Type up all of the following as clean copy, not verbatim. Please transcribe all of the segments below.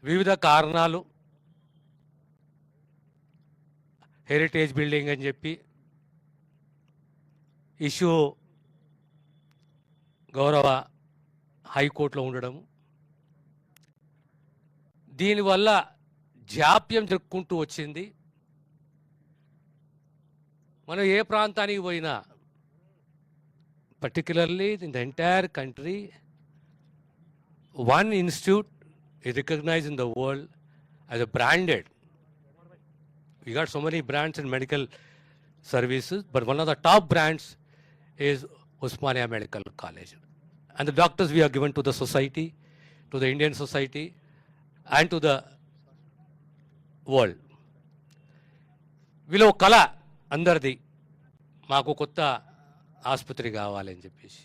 వివిధ కారణాలు heritage building అని చెప్పి ఇష్యూ గౌరవ హైకోర్టులో ఉండడం, దీనివల్ల జాప్యం జరుపుకుంటూ వచ్చింది. మనం ఏ ప్రాంతానికి పోయినా, particularly in the entire country, one institute is recognized in the world as a branded. We got so many brands in medical services, but one of the top brands is Osmania Medical College. And the doctors we are given to the society, to the Indian society, and to the world. వీళ్ళు కళ అందరిది, మాకు కొత్త ఆసుపత్రి కావాలని చెప్పేసి.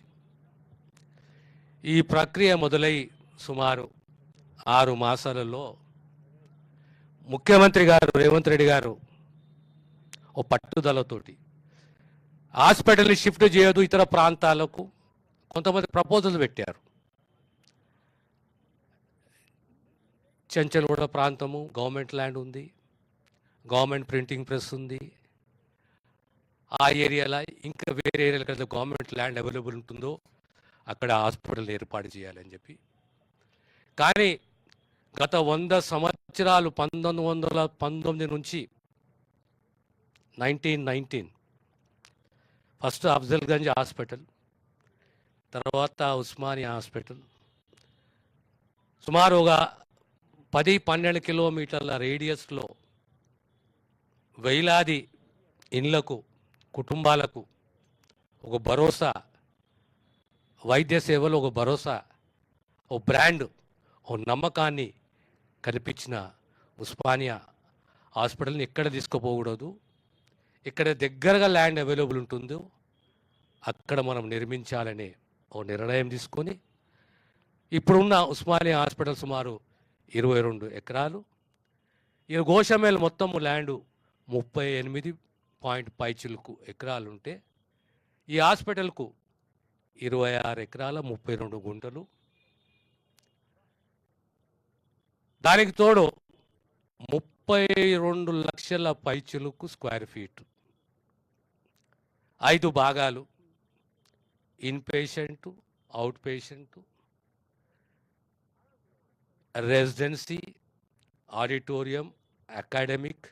ఈ ప్రక్రియ మొదలై సుమారు 6 మాసాలలో ముఖ్యమంత్రి గారు రేవంత్ రెడ్డి గారు ఓ పట్టుదలతోటి హాస్పిటల్ని షిఫ్ట్ చేయదు ఇతర ప్రాంతాలకు కొంతమంది ప్రపోజల్ పెట్టారు. చెంచల్గూడ ప్రాంతము గవర్నమెంట్ ల్యాండ్ ఉంది, గవర్నమెంట్ ప్రింటింగ్ ప్రెస్ ఉంది, ఆ ఏరియాలో ఇంకా వేరే ఏరియాలో గవర్నమెంట్ ల్యాండ్ అవైలబుల్ ఉంటుందో అక్కడ హాస్పిటల్ ఏర్పాటు చేయాలని చెప్పి. కానీ గత 100 సంవత్సరాలు 1919 నుంచి 1919 ఫస్ట్ అఫ్జల్గంజ్ హాస్పిటల్, తర్వాత ఉస్మానియా హాస్పిటల్, సుమారుగా 10-12 కిలోమీటర్ల రేడియస్లో వేలాది ఇండ్లకు కుటుంబాలకు ఒక భరోసా, వైద్య సేవలు ఒక భరోసా, ఓ బ్రాండ్, ఓ నమ్మకాన్ని కనిపించిన ఉస్మానియా హాస్పిటల్ని ఎక్కడ తీసుకుపోకూడదు, ఇక్కడ దగ్గరగా ల్యాండ్ అవైలబుల్ ఉంటుందో అక్కడ మనం నిర్మించాలనే ఓ నిర్ణయం తీసుకొని ఇప్పుడున్న ఉస్మానియా హాస్పిటల్ సుమారు 22 ఎకరాలు, ఈ గోషమేల్ మొత్తం ల్యాండు 38.5 ఎకరాలు ఉంటే ఈ హాస్పిటల్కు 26 ఎకరాల 32 గుంటలు, దానికి తోడు 32 లక్షల పైచిలుకు స్క్వేర్ ఫీట్, 5 భాగాలు, in patient, out patient, residency, auditorium, academic,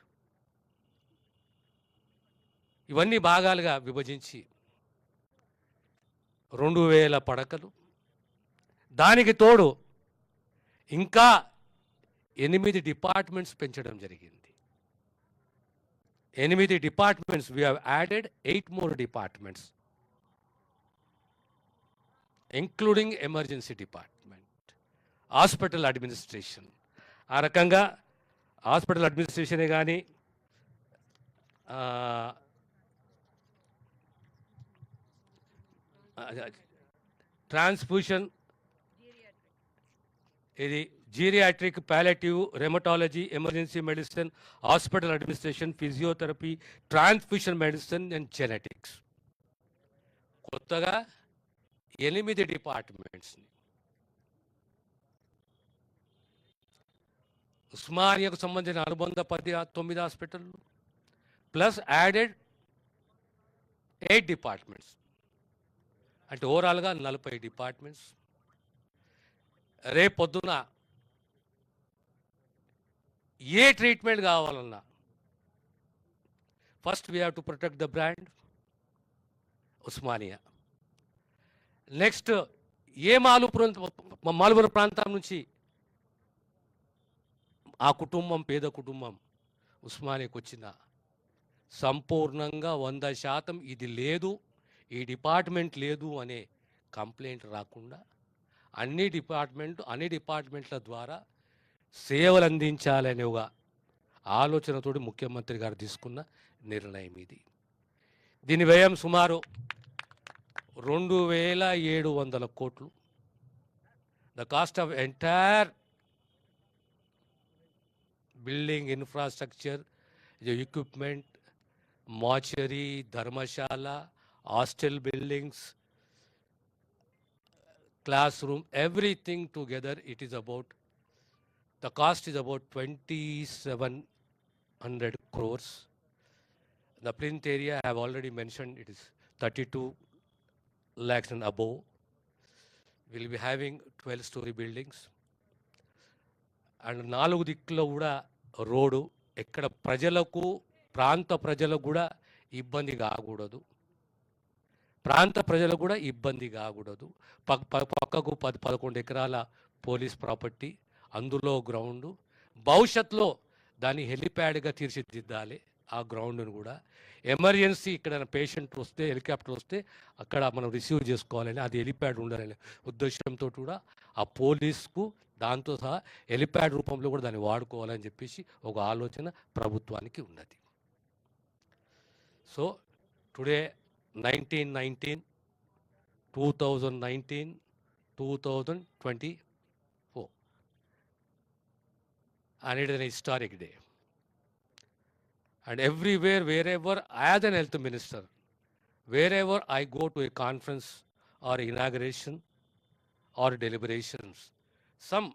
ఇవన్నీ భాగాలుగా విభజించి 2000 పడకలు, దానికి తోడు ఇంకా 8 డిపార్ట్మెంట్స్ పెంచడం జరిగింది. 8 departments, we have added 8 more departments including emergency department, hospital administration. ఆ రకంగా హాస్పిటల్ అడ్మినిస్ట్రేషనే కానీ ట్రాన్స్ఫ్యూషన్, ఇది geriatric, palliative, rheumatology, emergency medicine, hospital administration, physiotherapy, transfusion medicine and genetics, కొత్తగా 8 డిపార్ట్మెంట్స్ని ఉస్మానియాకు సంబంధించిన అనుబంధ 9 హాస్పిటల్ ప్లస్ యాడెడ్ 8 డిపార్ట్మెంట్స్, అంటే ఓవరాల్గా 40 డిపార్ట్మెంట్స్. రేపొద్దున ఏ ట్రీట్మెంట్ కావాలన్నా first we have to protect the brand Osmania. Next ఏ మాలుపురం ప్రాంతం నుంచి ఆ కుటుంబం, పేద కుటుంబం ఉస్మానియాకు వచ్చిన సంపూర్ణంగా 100% ఇది లేదు, ఈ డిపార్ట్మెంట్ లేదు అనే కంప్లైంట్ రాకుండా అన్ని డిపార్ట్మెంట్ల ద్వారా సేవలు అందించాలనే ఒక ఆలోచనతోటి ముఖ్యమంత్రి గారు తీసుకున్న నిర్ణయం ఇది. దీని వ్యయం సుమారు 2700 కోట్లు. The cost of entire building infrastructure, equipment, mortuary, Dharamshala, hostel buildings, classroom, everything together, it is about The cost is about 2,700 crores. The plinth area I have already mentioned, it is 32 lakhs and above. We'll be having 12-story buildings. And 4 దిక్కులో కూడా road, ఎక్కడ ప్రజలకు, ప్రాంత ప్రజలకు కూడా ఇబ్బంది కాకూడదు. పక్కకు 10-11 ఎకరాల పోలీస్ ప్రాపర్టీ, అందులో గ్రౌండు. భవిష్యత్తులో దాన్ని హెలిప్యాడ్గా తీర్చిదిద్దాలి ఆ గ్రౌండ్ను కూడా. ఎమర్జెన్సీ ఇక్కడ పేషెంట్ వస్తే, హెలికాప్టర్ వస్తే అక్కడ మనం రిసీవ్ చేసుకోవాలని, అది హెలిప్యాడ్ ఉండాలనే ఉద్దేశంతో కూడా ఆ పోలీస్కు దాంతో సహా హెలిప్యాడ్ రూపంలో కూడా దాన్ని వాడుకోవాలని చెప్పేసి ఒక ఆలోచన ప్రభుత్వానికి ఉన్నది. So today 1919, 2019, 2024, and it is an historic day. And everywhere, wherever, as an health minister, wherever I go to a conference or inauguration or deliberations, some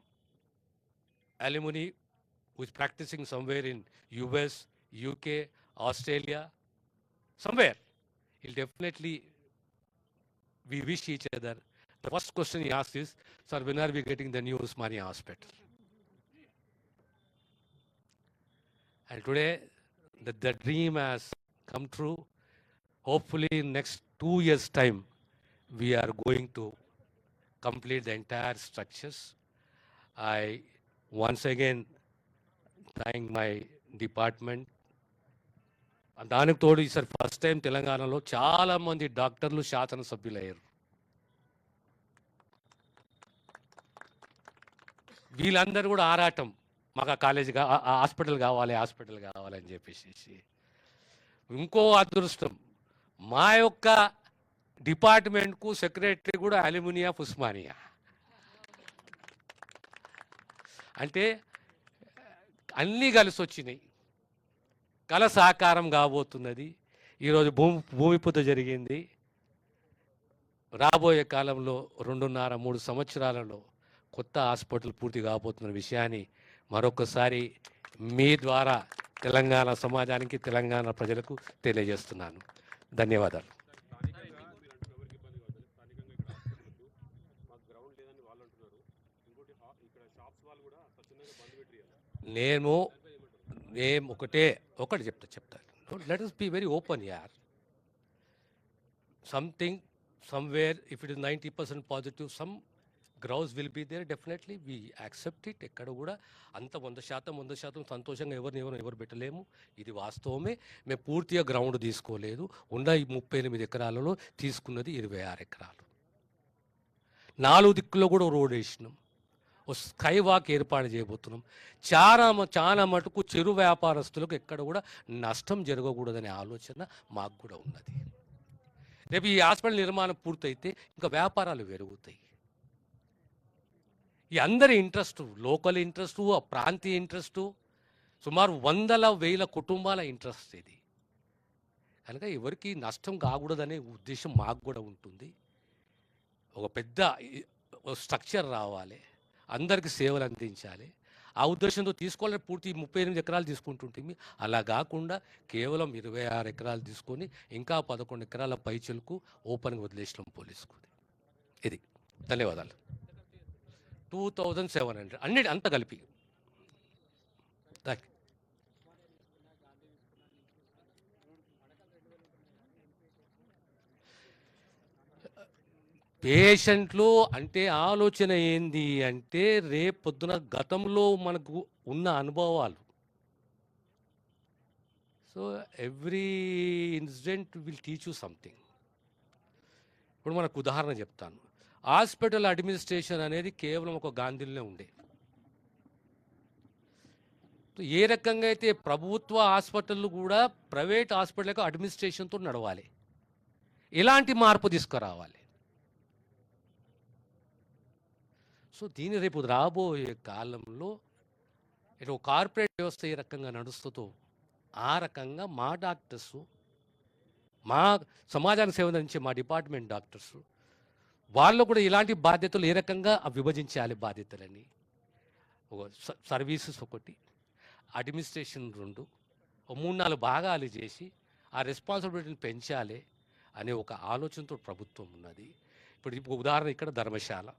alumni who is practicing somewhere in US, UK, Australia, somewhere, he'll definitely, we wish each other. The first question he asks is, sir, when are we getting the new Usmania hospital? And today, the dream has come true. Hopefully in next 2 years' time, we are going to complete the entire structures. I once again thank my department. దానికి తోడు ఈసారి first time తెలంగాణలో చాలామంది డాక్టర్లు శాసనసభ్యులు అయ్యారు. వీళ్ళందరూ కూడా ఆరాటం, మాకు కాలేజీ హాస్పిటల్ కావాలి అని చెప్పేసి. ఇంకో అదృష్టం, మా యొక్క డిపార్ట్మెంట్కు సెక్రటరీ కూడా అల్యూమినియా ఉస్మానియా. అంటే అన్నీ కలిసి వచ్చినాయి, కళ సాకారం కాబోతున్నది. ఈరోజు భూమి పూజ జరిగింది. రాబోయే కాలంలో 2.5-3 సంవత్సరాలలో కొత్త హాస్పిటల్ పూర్తి కాబోతున్న విషయాన్ని మరొకసారి మీ ద్వారా తెలంగాణ సమాజానికి, తెలంగాణ ప్రజలకు తెలియజేస్తున్నాను. ధన్యవాదాలు. నేను ఒకటి చెప్తాను. Let us be very open here. Something, somewhere, if it is 90% positive, some grouse will be there. Definitely we accept it. ఎక్కడ కూడా అంత 100% సంతోషంగా ఎవరు పెట్టలేము. ఇది వాస్తవమే. మేము పూర్తిగా గ్రౌండ్ తీసుకోలేదు. ఉన్న 38 ఎకరాలలో తీసుకున్నది 26 ఎకరాలు. 4 దిక్కుల్లో కూడా రోడ్ వేసినాం. స్కై వాక్ ఏర్పాటు చేయబోతున్నాం. చాలా మటుకు చెరు వ్యాపారస్తులకు ఎక్కడ కూడా నష్టం జరగకూడదనే ఆలోచన మాకు కూడా ఉన్నది. రేపు ఈ హాస్పిటల్ నిర్మాణం పూర్తయితే ఇంకా వ్యాపారాలు పెరుగుతాయి. ఈ అందరి ఇంట్రెస్టు, లోకల్ ఇంట్రెస్టు, ప్రాంతీయ ఇంట్రెస్టు, సుమారు 100,000 కుటుంబాల ఇంట్రెస్ట్ ఇది. కనుక ఎవరికి నష్టం కాకూడదనే ఉద్దేశం మాకు కూడా ఉంటుంది. ఒక పెద్ద స్ట్రక్చర్ రావాలి, అందరికీ సేవలు అందించాలి. ఆ ఉద్దేశంతో తీసుకోవాలని పూర్తి 38 ఎకరాలు తీసుకుంటుంటే, అలా కాకుండా కేవలం 26 ఎకరాలు తీసుకొని ఇంకా 11 ఎకరాల పైచలకు ఓపెన్గా వదిలేసినాం పోలీసుకు. ఇది. ధన్యవాదాలు. 2,700 అంత కలిపి. పేషెంట్లు అంటే ఆలోచన ఏంది అంటే, రేపొద్దున గతంలో మనకు ఉన్న అనుభవాలు. So every incident will teach you something. ఇప్పుడు మనకు ఉదాహరణ చెప్తాను. హాస్పిటల్ అడ్మినిస్ట్రేషన్ అనేది కేవలం ఒక గాంధీలోనే ఉండే. ఏ రకంగా అయితే ప్రభుత్వ హాస్పిటళ్ళు కూడా ప్రైవేట్ హాస్పిటల్కి అడ్మినిస్ట్రేషన్తో నడవాలి, ఇలాంటి మార్పు తీసుకురావాలి. సో దీని రేపు రాబోయే కాలంలో ఇటు కార్పొరేట్ వ్యవస్థ ఏ రకంగా నడుస్తుందో ఆ రకంగా మా డాక్టర్సు, మా సమాజానికి సేవ అందించే మా డిపార్ట్మెంట్ డాక్టర్సు, వాళ్ళు కూడా ఇలాంటి బాధ్యతలు ఏ రకంగా విభజించాలి బాధ్యతలని, ఒక సర్వీసెస్ ఒకటి, అడ్మినిస్ట్రేషన్ 2, ఓ 3-4 భాగాలు చేసి ఆ రెస్పాన్సిబిలిటీని పెంచాలి అనే ఒక ఆలోచనతో ప్రభుత్వం ఉన్నది. ఇప్పుడు ఉదాహరణ ఇక్కడ ధర్మశాల,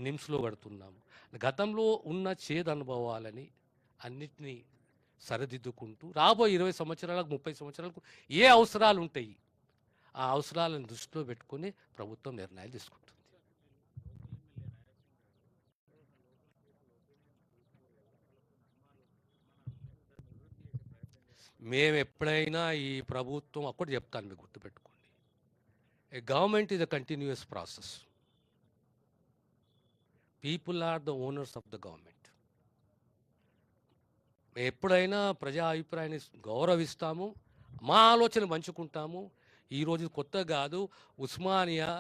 నిమ్స్‌లో కడుతున్నాము. గతంలో ఉన్న చేదనుభవాలని అన్నిటినీ సరిదిద్దుకుంటూ రాబోయే 20 సంవత్సరాలకు, 30 సంవత్సరాలకు ఏ అవసరాలు ఉంటాయి, ఆ అవసరాలను దృష్టిలో పెట్టుకొని ప్రభుత్వం నిర్ణయాలు తీసుకుంటుంది. మేము ఎప్పుడైనా ఈ ప్రభుత్వం ఒక్కటి చెప్తాను, మీకు గుర్తుపెట్టుకోండి. A government is a continuous process. People are the owners of the government. ఎప్పుడైనా ప్రజా అభిప్రాయాన్ని గౌరవిస్తాము, మా ఆలోచన పంచుకుంటాము. ఈరోజు కొత్త కాదు, ఉస్మానియా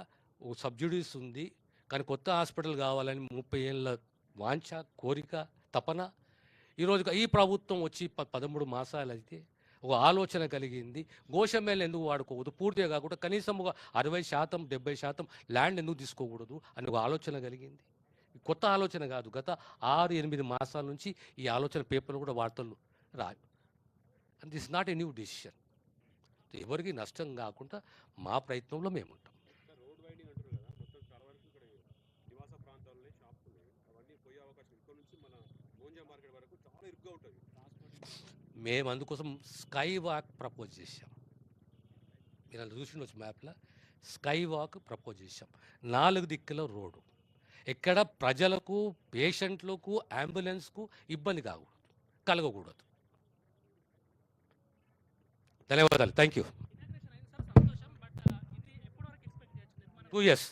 సబ్సిడీస్ ఉంది, కానీ కొత్త హాస్పిటల్ కావాలని 30 ఏళ్ళ వాంఛ, కోరిక, తపన. ఈరోజు ఈ ప్రభుత్వం వచ్చి 13 మాసాలు అయితే ఒక ఆలోచన కలిగింది. గోషమ్మేళ్ళు ఎందుకు వాడుకోకూడదు, పూర్తిగా కాకుండా కనీసం ఒక 60%, 70% ల్యాండ్ ఎందుకు తీసుకోకూడదు అని ఒక ఆలోచన కలిగింది. కొత్త ఆలోచన కాదు, గత 6-8 మాసాల నుంచి ఈ ఆలోచన పేపర్లు కూడా వార్తలు రాదు. And this not a new decision. ఎవరికి నష్టం కాకుండా మా ప్రయత్నంలో మేము ఉంటాం. రోడ్ వైడింగ్ అంటారు కదా, మొత్తం చాలా వరకు ఇక్కడ నివాస ప్రాంతాలనే షాప్స్ ఉన్నాయి, అవన్నీ పోయే అవకాశం ఇక్కడ నుంచి మన గోంజా మార్కెట్ వరకు చాలా ఇరుగ్గా ఉంటుంది. మేము అందుకోసం స్కై వాక్ ప్రపోజ్ చేశాం. మీరు అలా చూసి మ్యాప్లో స్కై వాక్ ప్రపోజ్ చేశాం. 4 దిక్కుల రోడ్డు, ఎక్కడ ప్రజలకు, పేషెంట్లకు, అంబులెన్స్కు ఇబ్బంది కలగకూడదు. ధన్యవాదాలు. Thank you. 2 years.